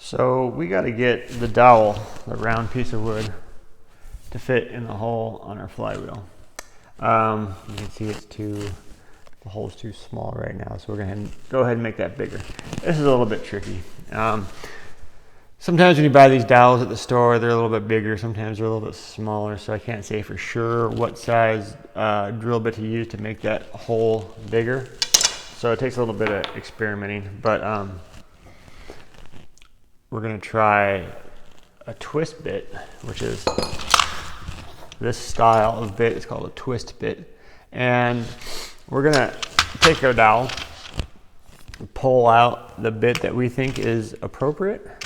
So we got to get the dowel, the round piece of wood, to fit in the hole on our flywheel. You can see the hole's too small right now, so we're going to go ahead and make that bigger. This is a little bit tricky. Sometimes when you buy these dowels at the store, they're a little bit bigger, sometimes they're a little bit smaller, so I can't say for sure what size drill bit to use to make that hole bigger. So it takes a little bit of experimenting, but we're going to try a twist bit, which is this style of bit. It's called a twist bit. And we're going to take our dowel, pull out the bit that we think is appropriate,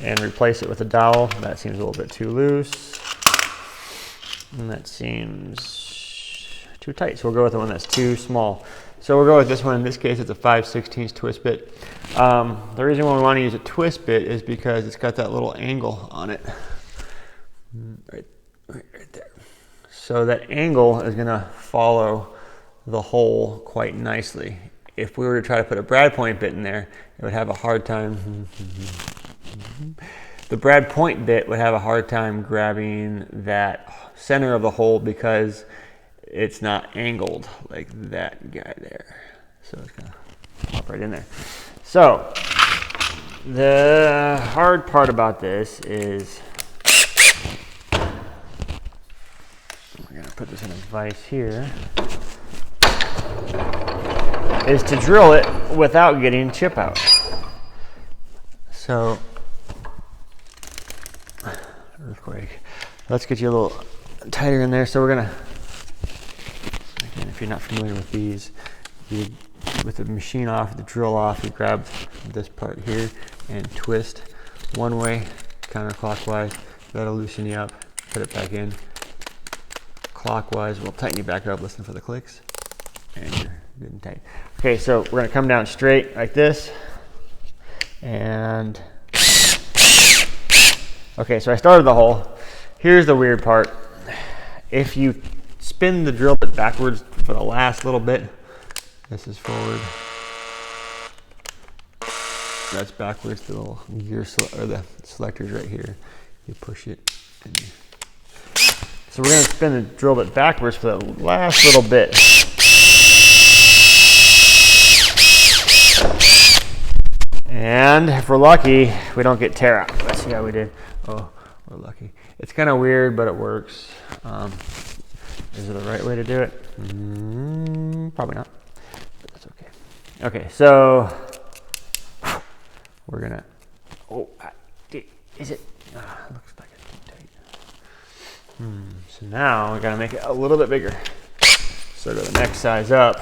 and replace it with a dowel. That seems a little bit too loose, and that seems too tight. So we'll go with the one that's too small. So we'll go with this one. In this case, it's a 5/16 twist bit. The reason why we want to use a twist bit is because it's got that little angle on it, right there. So that angle is going to follow the hole quite nicely. If we were to try to put a brad point bit in there, it would have a hard time. The brad point bit would have a hard time grabbing that center of the hole because it's not angled like that guy there. So it's gonna pop right in there. So the hard part about this is we're gonna put this in a vise here, is to drill it without getting chip out. So earthquake. Let's get you a little tighter in there. So we're gonna, again, if you're not familiar with these, with the machine off, the drill off, you grab this part here and twist one way counterclockwise. That'll loosen you up. Put it back in clockwise. We'll tighten you back up. Listen for the clicks, and you're good and tight. Okay, so we're gonna come down straight like this, and okay, so I started the hole. Here's the weird part. If you spin the drill bit backwards for the last little bit, this is forward, that's backwards, the little gear or the selector's right here. You push it. So we're going to spin the drill bit backwards for the last little bit. And if we're lucky, we don't get tear out. Let's see how we did. Oh, we're lucky. It's kind of weird, but it works. Is it the right way to do it? Probably not, but that's okay. Okay, so we're gonna, is it? Looks like it's too tight. So now we gotta make it a little bit bigger. So go the next size up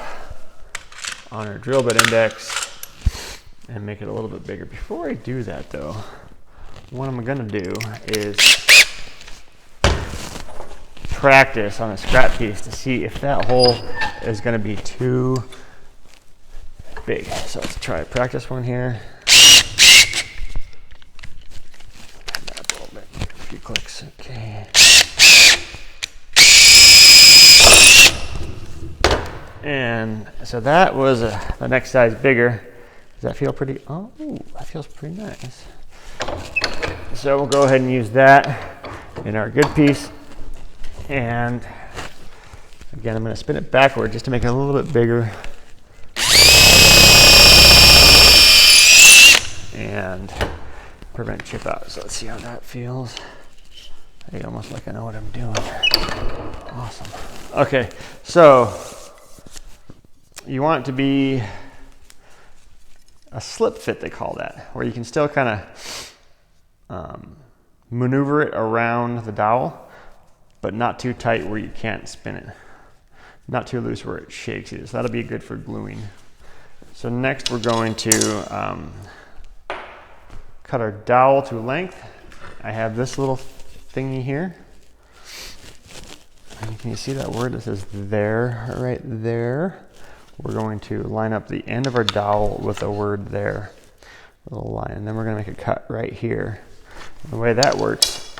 on our drill bit index and make it a little bit bigger. Before I do that though, what I'm gonna do is practice on a scrap piece to see if that hole is gonna be too big. So let's try a practice one here. Up a little bit, a few clicks, okay. And so that was the next size bigger. Does that feel pretty, oh, that feels pretty nice. So we'll go ahead and use that in our good piece. And again, I'm going to spin it backward just to make it a little bit bigger. And prevent chip out. So let's see how that feels. Hey, almost like I know what I'm doing. Awesome. Okay, so you want it to be a slip fit, they call that, where you can still kind of maneuver it around the dowel, but not too tight where you can't spin it. Not too loose where it shakes either. So that'll be good for gluing. So next we're going to cut our dowel to length. I have this little thingy here. And can you see that word that says there right there? We're going to line up the end of our dowel with the word there. A little line. And then we're going to make a cut right here. And the way that works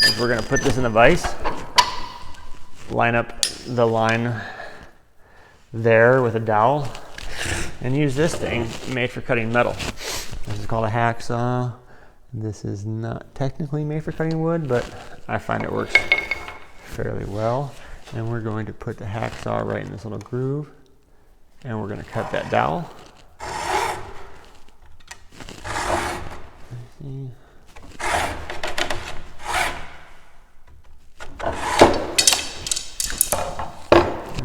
is we're going to put this in a vise, line up the line there with a dowel, and use this thing made for cutting metal. This is called a hacksaw. This is not technically made for cutting wood, but I find it works fairly well. And we're going to put the hacksaw right in this little groove, and we're going to cut that dowel. And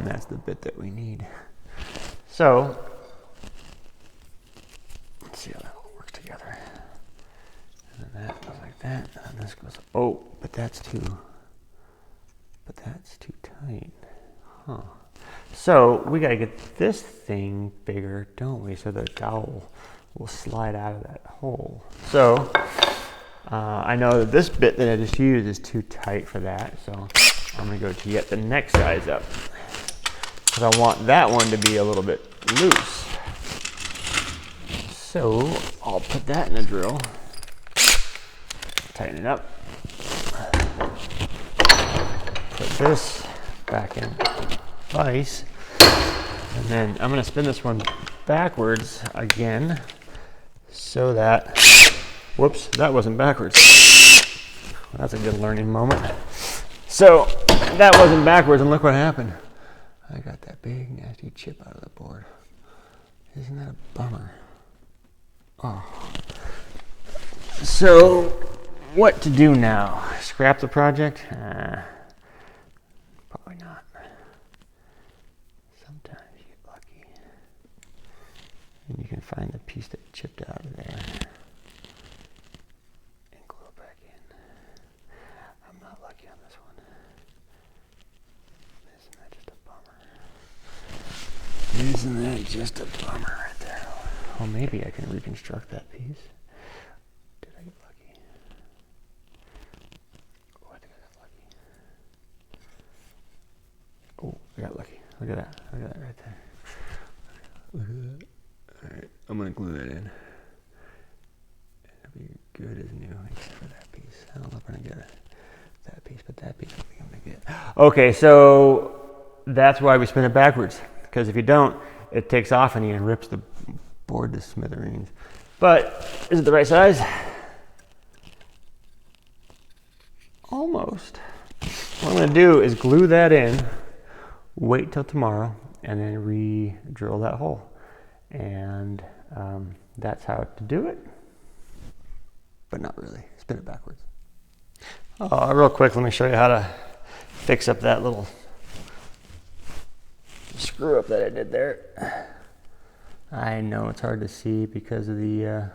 that's the bit that we need. So let's see how that all works together. And then that goes like that, and then this goes, oh, but that's too tight. Huh. So we gotta get this thing bigger, don't we? So the dowel will slide out of that hole. So I know that this bit that I just used is too tight for that, so I'm gonna go to yet the next size up, because I want that one to be a little bit loose. So I'll put that in a drill, tighten it up, put this back in vise, and then I'm going to spin this one backwards again so that, whoops, that wasn't backwards. Well, that's a good learning moment. So that wasn't backwards, and look what happened. I got that big nasty chip out of the board. Isn't that a bummer? Oh. So what to do now? Scrap the project? Probably not. Sometimes you get lucky and you can find the piece that chipped out of there and glue it back in. I'm not lucky on this one. Isn't that just a bummer? Isn't that just a bummer right there? Well, maybe I can reconstruct that piece. Did I get lucky? Oh, I think I got lucky. Oh, I got lucky. Look at that. Look at that right there. Look at that. All right, I'm going to glue that in. It'll be good as new, except for that piece. I don't know if I'm going to get that piece, but that piece I think I'm going to get. Okay, so that's why we spin it backwards. Because if you don't, it takes off on you and rips the board to smithereens. But is it the right size? Almost. What I'm going to do is glue that in, wait till tomorrow, and then re-drill that hole. And that's how to do it. But not really. Spin it backwards. Oh, real quick, let me show you how to fix up that little screw up that I did there. I know it's hard to see because of the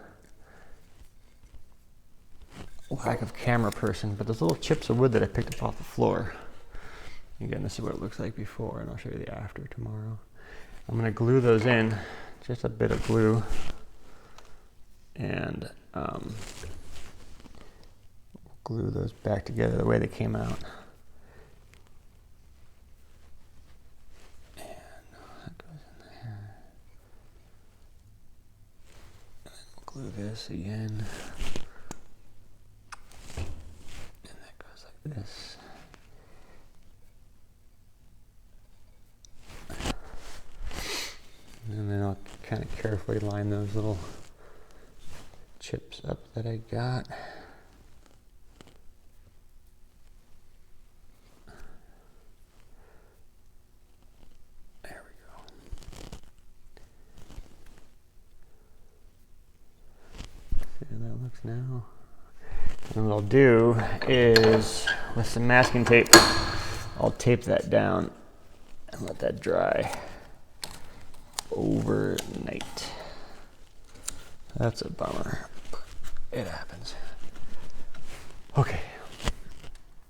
lack of camera person, but those little chips of wood that I picked up off the floor. Again, this is what it looks like before, and I'll show you the after tomorrow. I'm going to glue those in, just a bit of glue, and glue those back together the way they came out. Glue this again, and that goes like this. And then I'll kind of carefully line those little chips up that I got. There we go. See how that looks now. And what I'll do is, with some masking tape, I'll tape that down and let that dry overnight. That's a bummer, but it happens.